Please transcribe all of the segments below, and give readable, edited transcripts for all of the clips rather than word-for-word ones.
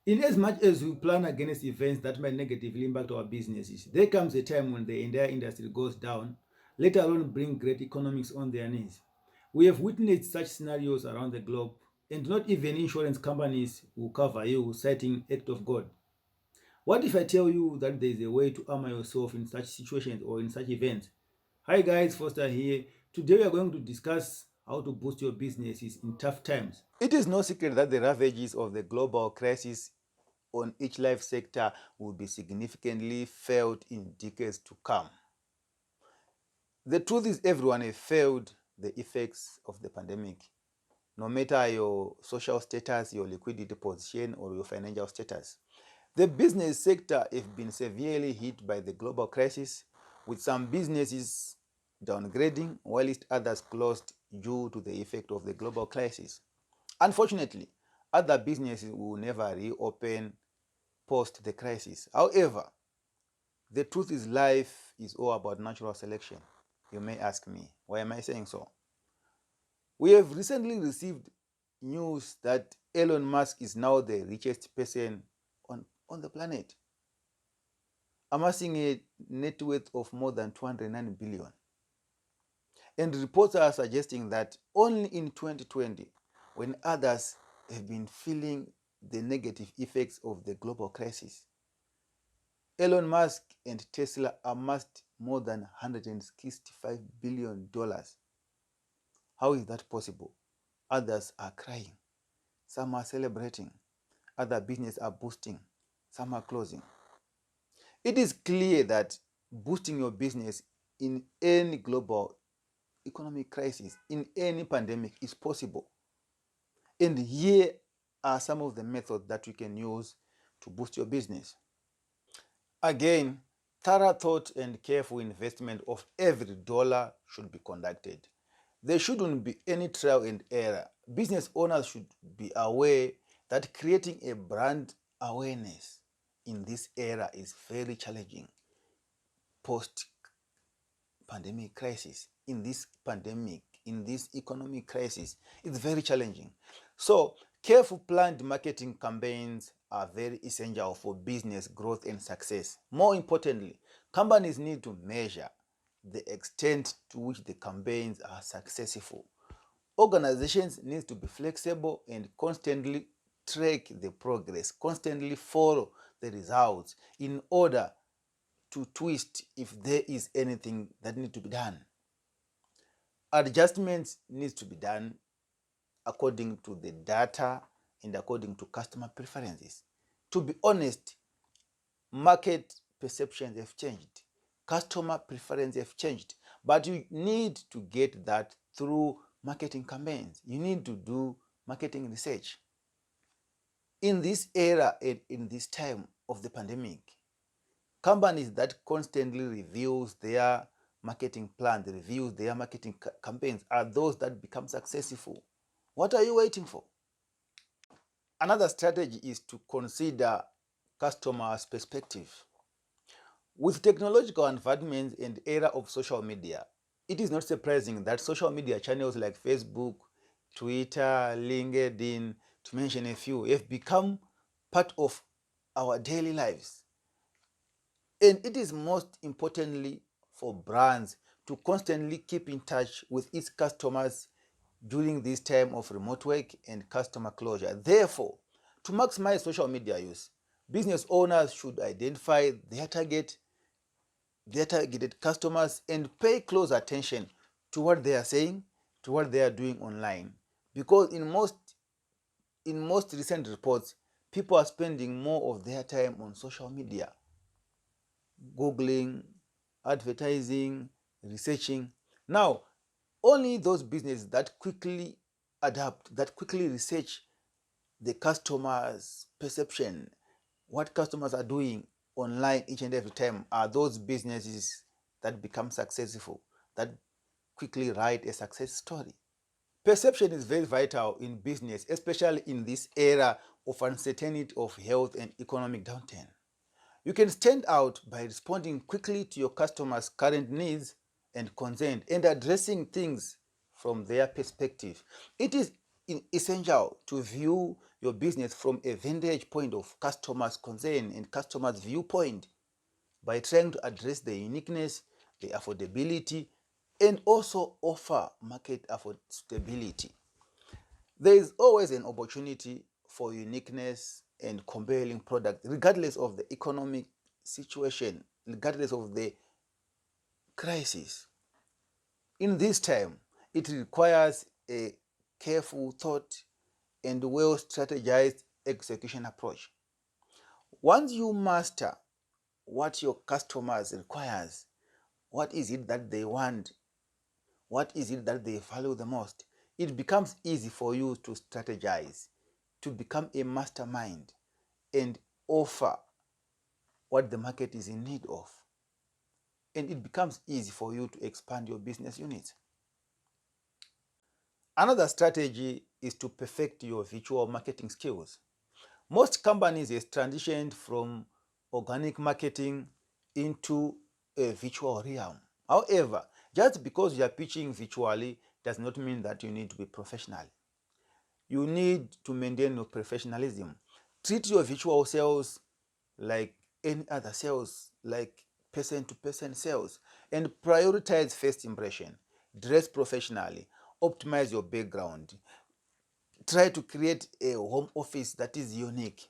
In as much as we plan against events that might negatively impact our businesses, there comes a time when the entire industry goes down, let alone bring great economics on their knees. We have witnessed such scenarios around the globe, and not even insurance companies will cover you, citing act of God. What if I tell you that there is a way to armor yourself in such situations or in such events? Hi guys, Foster here. Today we are going to discuss how to boost your businesses in tough times. It is no secret that the ravages of the global crisis on each life sector will be significantly felt in decades to come. The truth is, everyone has felt the effects of the pandemic, no matter your social status, your liquidity position, or your financial status. The business sector has been severely hit by the global crisis, with some businesses downgrading, whilst others closed due to the effect of the global crisis. Unfortunately, other businesses will never reopen post the crisis. However, the truth is life is all about natural selection. You may ask me, why am I saying so? We have recently received news that Elon Musk is now the richest person on the planet, amassing a net worth of more than 209 billion. And reports are suggesting that only in 2020, when others have been feeling the negative effects of the global crisis, Elon Musk and Tesla amassed more than $165 billion. How is that possible? Others are crying. Some are celebrating. Other businesses are boosting. Some are closing. It is clear that boosting your business in any global economic crisis, in any pandemic, is possible. And here are some of the methods that you can use to boost your business. Again, thorough thought and careful investment of every dollar should be conducted. There shouldn't be any trial and error. Business owners should be aware that creating a brand awareness in this era is very challenging post pandemic crisis. In this pandemic, in this economic crisis, it's very challenging. So, careful planned marketing campaigns are very essential for business growth and success. More importantly, companies need to measure the extent to which the campaigns are successful. Organizations need to be flexible and constantly track the progress, constantly follow the results in order to twist if there is anything that needs to be done. Adjustments need to be done according to the data and according to customer preferences. To be honest, market perceptions have changed. Customer preferences have changed. But you need to get that through marketing campaigns. You need to do marketing research. In this era and in this time of the pandemic, companies that constantly reviews their marketing plans, reviews their marketing campaigns are those that become successful. What are you waiting for? Another strategy is to consider customers' perspective. With technological advancements and era of social media, it is not surprising that social media channels like Facebook, Twitter, LinkedIn, to mention a few, have become part of our daily lives. And it is most importantly for brands to constantly keep in touch with its customers during this time of remote work and customer closure. Therefore, to maximize social media use, business owners should identify their targeted customers and pay close attention to what they are saying, to what they are doing online. Because in most recent reports, people are spending more of their time on social media, Googling, advertising, researching. Now, only those businesses that quickly adapt, that quickly research the customer's perception, what customers are doing online each and every time, are those businesses that become successful, that quickly write a success story. Perception is very vital in business, especially in this era of uncertainty of health and economic downturn. You can stand out by responding quickly to your customers' current needs and concerns and addressing things from their perspective. It is essential to view your business from a vantage point of customers' concern and customers' viewpoint by trying to address the uniqueness, the affordability, and also offer market affordability. There is always an opportunity for uniqueness and compelling product, regardless of the economic situation, regardless of the crisis. In this time, it requires a careful thought and well strategized execution approach. Once you master what your customers requires, what is it that they want, what is it that they value the most, it becomes easy for you to strategize, to become a mastermind and offer what the market is in need of. And it becomes easy for you to expand your business units. Another strategy is to perfect your virtual marketing skills. Most companies have transitioned from organic marketing into a virtual realm. However, just because you are pitching virtually does not mean that you need to be professional. You need to maintain your professionalism. Treat your virtual sales like any other sales, like person-to-person sales, and prioritize first impression. Dress professionally. Optimize your background. Try to create a home office that is unique.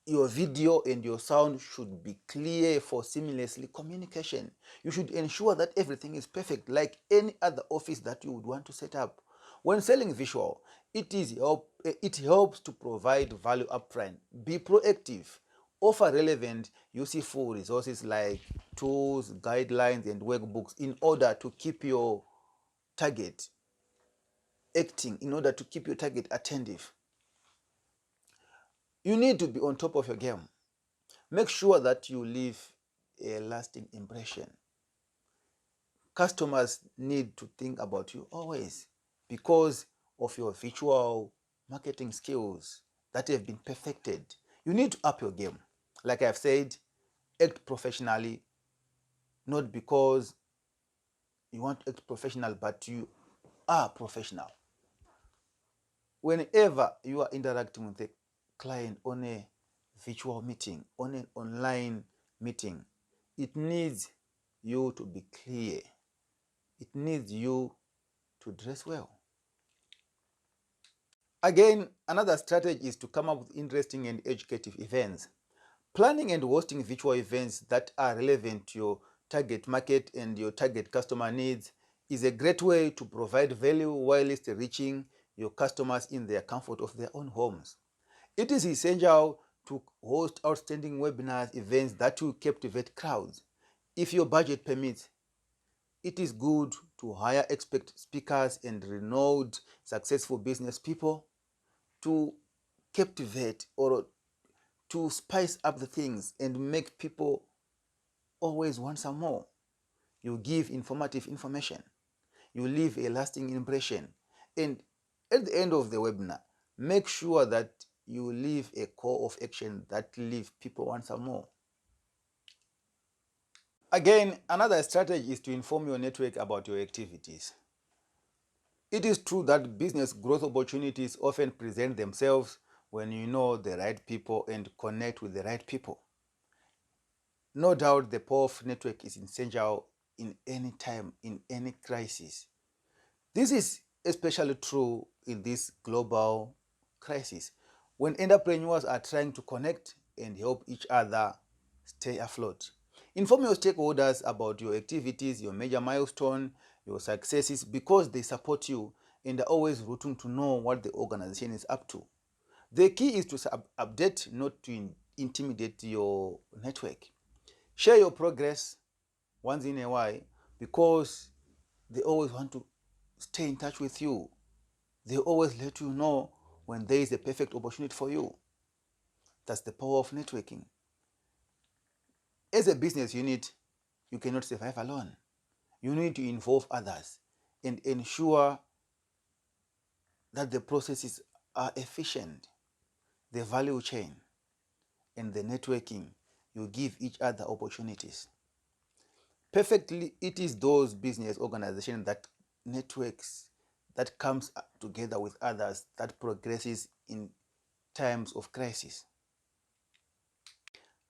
Your video and your sound should be clear for seamlessly communication. You should ensure that everything is perfect, like any other office that you would want to set up. When selling visual, it helps to provide value upfront. Be proactive. Offer relevant, useful resources like tools, guidelines, and workbooks in order to keep your target acting, in order to keep your target attentive. You need to be on top of your game. Make sure that you leave a lasting impression. Customers need to think about you always because of your virtual marketing skills that have been perfected. You need to up your game. Like I've said, act professionally, not because you want to act professional, but you are professional. Whenever you are interacting with a client on a virtual meeting, on an online meeting, it needs you to be clear. It needs you to dress well. Again, another strategy is to come up with interesting and educative events. Planning and hosting virtual events that are relevant to your target market and your target customer needs is a great way to provide value while still reaching your customers in their comfort of their own homes. It is essential to host outstanding webinars, events that will captivate crowds. If your budget permits, it is good to hire expert speakers and renowned, successful business people to captivate or to spice up the things and make people always want some more. You give informative information. You leave a lasting impression. And at the end of the webinar, make sure that you leave a call of action that leave people want some more. Again, another strategy is to inform your network about your activities. It is true that business growth opportunities often present themselves when you know the right people and connect with the right people. No doubt the power of network is essential in any time, in any crisis. This is especially true in this global crisis when entrepreneurs are trying to connect and help each other stay afloat. Inform your stakeholders about your activities, your major milestone, your successes, because they support you and are always rooting to know what the organization is up to. The key is to update, not to intimidate your network. Share your progress once in a while because they always want to stay in touch with you. They always let you know when there is a perfect opportunity for you. That's the power of networking. As a business unit, you cannot survive alone. You need to involve others and ensure that the processes are efficient, the value chain, and the networking. You give each other opportunities. Perfectly, it is those business organizations that networks, that comes together with others, that progresses in times of crisis.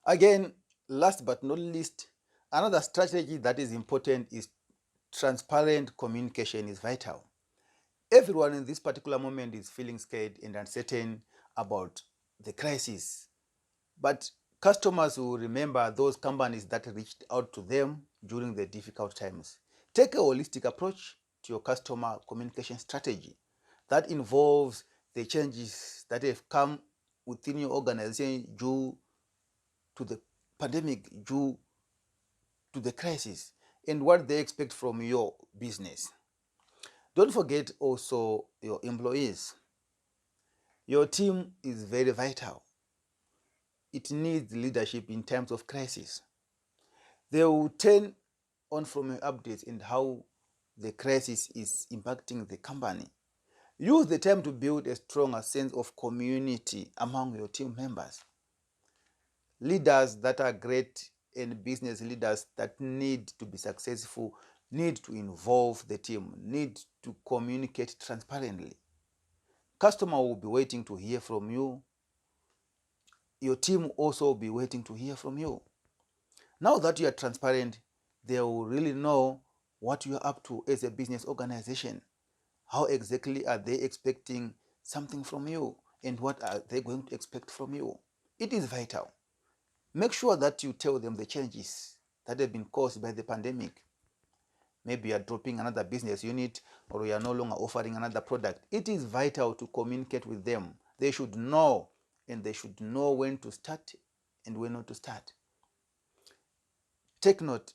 Again, last but not least, another strategy that is important is transparent communication is vital. Everyone in this particular moment is feeling scared and uncertain about the crisis. But customers will remember those companies that reached out to them during the difficult times. Take a holistic approach to your customer communication strategy that involves the changes that have come within your organization due to the pandemic, due to the crisis, and what they expect from your business. Don't forget also your employees. Your team is very vital. It needs leadership in times of crisis. They will turn on from your updates and how the crisis is impacting the company. Use the time to build a stronger sense of community among your team members. Leaders that are great and business leaders that need to be successful need to involve the team, need to communicate transparently. Customer will be waiting to hear from you. Your team will also be waiting to hear from you. Now that you are transparent, they will really know what you are up to as a business organization. How exactly are they expecting something from you, and what are they going to expect from you? It is vital. Make sure that you tell them the changes that have been caused by the pandemic. Maybe you are dropping another business unit, or you are no longer offering another product. It is vital to communicate with them. They should know, and they should know when to start and when not to start. Take note,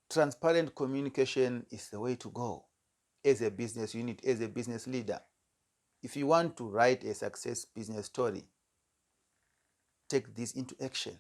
transparent communication is the way to go as a business unit, as a business leader. If you want to write a success business story, take this into action.